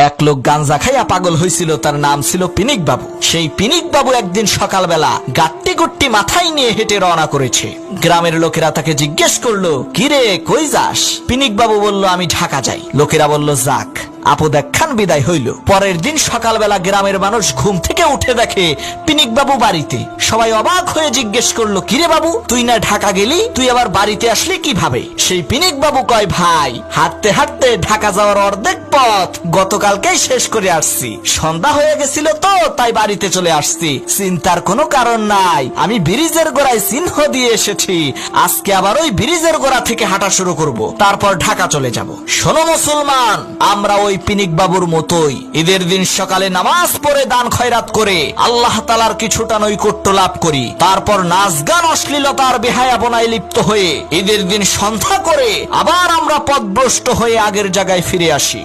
এক লোক গাঞ্জা খাইয়া পাগল হয়েছিল, তার নাম ছিল পিনিক বাবু। সেই পিনিক বাবু একদিন সকালবেলা গাট্টি গুট্টি মাথায় নিয়ে হেঁটে রওনা করেছে। গ্রামের লোকেরা তাকে জিজ্ঞেস করলো, কিরে কই যাস? পিনিক বাবু বলল, আমি ঢাকা যাই। লোকেরা বলল, যাক আপদ একখান বিদায় হইল। পরের দিন সকালবেলা গ্রামের মানুষ ঘুম থেকে উঠে দেখে পিনিক বাবু বাড়িতে। সবাই অবাক হয়ে জিজ্ঞেস করলো, কিরে বাবু, তুই না ঢাকা গেলি, তুই আবার বাড়িতে আসলি কিভাবে? সেই পিনিক বাবু কয়, ভাই হাঁটতে হাঁটতে ঢাকা যাওয়ার অর্ধেক পথ গতকালকেই শেষ করে আসছি। সন্ধ্যা হয়ে গেছিল তো তাই বাড়িতে চলে আসছি। চিন্তার কোনো কারণ নাই, আমি ব্রিজের গোড়ায় চিহ্ন দিয়ে এসেছি। আজকে আবার ওই ব্রিজের গোড়া থেকে হাঁটা শুরু করব, তারপর ঢাকা চলে যাব। শোনো মুসলমান, আমরা ওই পিনিক বাবুর মতোই ঈদের দিন সকালে নামাজ পড়ে দান খয়রাত করে আল্লাহ তাআলার কিছুটা নৈকট্য লাভ করি। তারপর নাচ গান অশ্লীলতার বেহায়াপনায় লিপ্ত হয়ে ঈদের দিন সন্ধ্যা করে আবার আমরা পথভ্রষ্ট হয়ে আগের জায়গায় ফিরে আসি।